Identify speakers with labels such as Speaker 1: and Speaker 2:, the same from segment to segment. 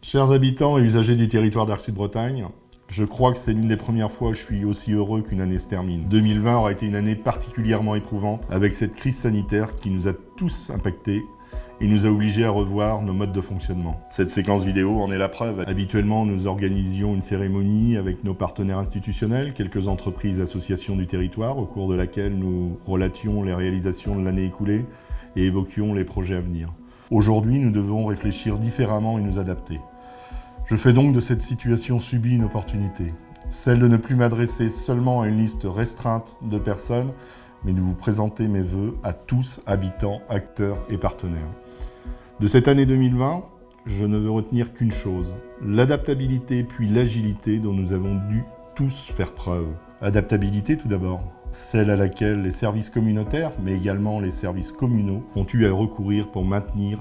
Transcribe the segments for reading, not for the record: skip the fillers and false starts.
Speaker 1: Chers habitants et usagers du territoire d'Arc-Sud-Bretagne, je crois que c'est l'une des premières fois où je suis aussi heureux qu'une année se termine. 2020 aura été une année particulièrement éprouvante avec cette crise sanitaire qui nous a tous impactés et nous a obligés à revoir nos modes de fonctionnement. Cette séquence vidéo en est la preuve. Habituellement, nous organisions une cérémonie avec nos partenaires institutionnels, quelques entreprises et associations du territoire, au cours de laquelle nous relations les réalisations de l'année écoulée et évoquions les projets à venir. Aujourd'hui, nous devons réfléchir différemment et nous adapter. Je fais donc de cette situation subie une opportunité, celle de ne plus m'adresser seulement à une liste restreinte de personnes, mais de vous présenter mes vœux à tous, habitants, acteurs et partenaires. De cette année 2020, je ne veux retenir qu'une chose, l'adaptabilité puis l'agilité dont nous avons dû tous faire preuve. Adaptabilité tout d'abord, celle à laquelle les services communautaires, mais également les services communaux, ont eu à recourir pour maintenir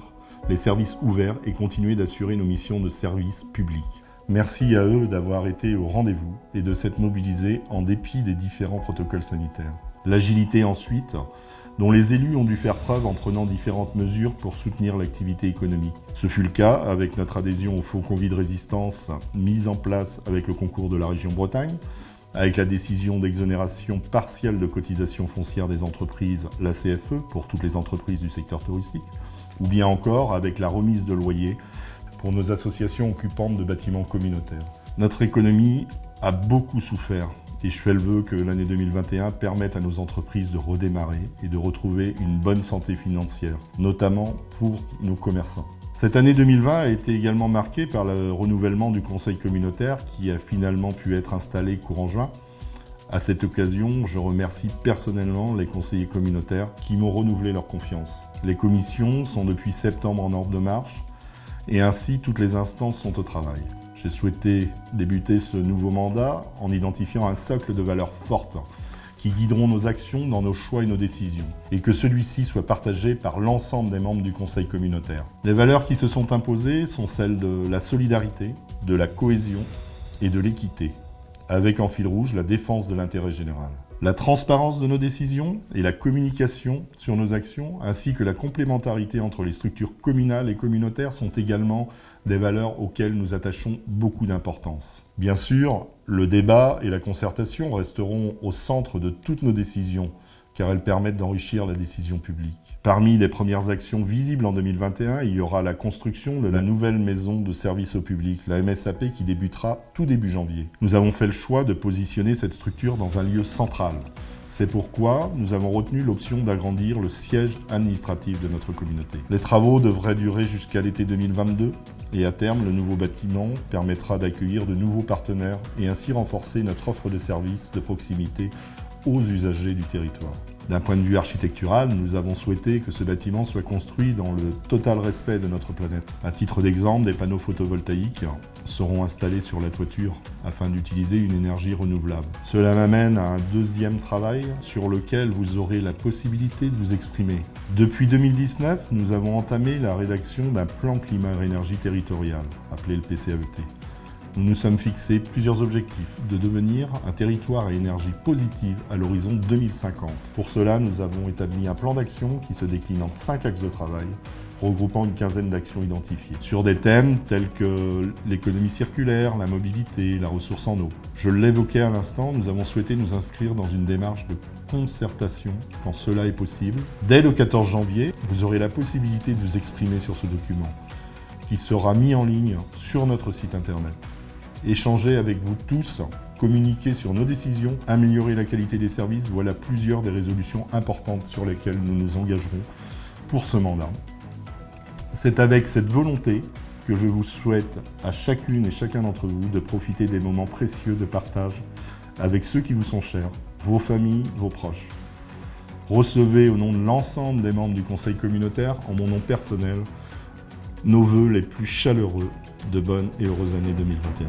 Speaker 1: les services ouverts et continuer d'assurer nos missions de service public. Merci à eux d'avoir été au rendez-vous et de s'être mobilisés en dépit des différents protocoles sanitaires. L'agilité ensuite, dont les élus ont dû faire preuve en prenant différentes mesures pour soutenir l'activité économique. Ce fut le cas avec notre adhésion au Fonds Covid Résistance mise en place avec le concours de la région Bretagne, avec la décision d'exonération partielle de cotisation foncière des entreprises, la CFE, pour toutes les entreprises du secteur touristique, ou bien encore avec la remise de loyers pour nos associations occupantes de bâtiments communautaires. Notre économie a beaucoup souffert et je fais le vœu que l'année 2021 permette à nos entreprises de redémarrer et de retrouver une bonne santé financière, notamment pour nos commerçants. Cette année 2020 a été également marquée par le renouvellement du conseil communautaire qui a finalement pu être installé courant juin. À cette occasion, je remercie personnellement les conseillers communautaires qui m'ont renouvelé leur confiance. Les commissions sont depuis septembre en ordre de marche et ainsi toutes les instances sont au travail. J'ai souhaité débuter ce nouveau mandat en identifiant un socle de valeurs fortes qui guideront nos actions dans nos choix et nos décisions, et que celui-ci soit partagé par l'ensemble des membres du conseil communautaire. Les valeurs qui se sont imposées sont celles de la solidarité, de la cohésion et de l'équité, avec en fil rouge la défense de l'intérêt général. La transparence de nos décisions et la communication sur nos actions, ainsi que la complémentarité entre les structures communales et communautaires sont également des valeurs auxquelles nous attachons beaucoup d'importance. Bien sûr, le débat et la concertation resteront au centre de toutes nos décisions, car elles permettent d'enrichir la décision publique. Parmi les premières actions visibles en 2021, il y aura la construction de la nouvelle maison de service au public, la MSAP, qui débutera tout début janvier. Nous avons fait le choix de positionner cette structure dans un lieu central. C'est pourquoi nous avons retenu l'option d'agrandir le siège administratif de notre communauté. Les travaux devraient durer jusqu'à l'été 2022 et à terme, le nouveau bâtiment permettra d'accueillir de nouveaux partenaires et ainsi renforcer notre offre de services de proximité aux usagers du territoire. D'un point de vue architectural, nous avons souhaité que ce bâtiment soit construit dans le total respect de notre planète. À titre d'exemple, des panneaux photovoltaïques seront installés sur la toiture afin d'utiliser une énergie renouvelable. Cela m'amène à un deuxième travail sur lequel vous aurez la possibilité de vous exprimer. Depuis 2019, nous avons entamé la rédaction d'un plan climat-énergie territorial, appelé le PCAET. Nous nous sommes fixés plusieurs objectifs, de devenir un territoire à énergie positive à l'horizon 2050. Pour cela, nous avons établi un plan d'action qui se décline en 5 axes de travail, regroupant une quinzaine d'actions identifiées, sur des thèmes tels que l'économie circulaire, la mobilité, la ressource en eau. Je l'évoquais à l'instant, nous avons souhaité nous inscrire dans une démarche de concertation quand cela est possible. Dès le 14 janvier, vous aurez la possibilité de vous exprimer sur ce document, qui sera mis en ligne sur notre site internet. Échanger avec vous tous, communiquer sur nos décisions, améliorer la qualité des services, voilà plusieurs des résolutions importantes sur lesquelles nous nous engagerons pour ce mandat. C'est avec cette volonté que je vous souhaite à chacune et chacun d'entre vous de profiter des moments précieux de partage avec ceux qui vous sont chers, vos familles, vos proches. Recevez au nom de l'ensemble des membres du conseil communautaire, en mon nom personnel, nos vœux les plus chaleureux de bonnes et heureuses années 2021.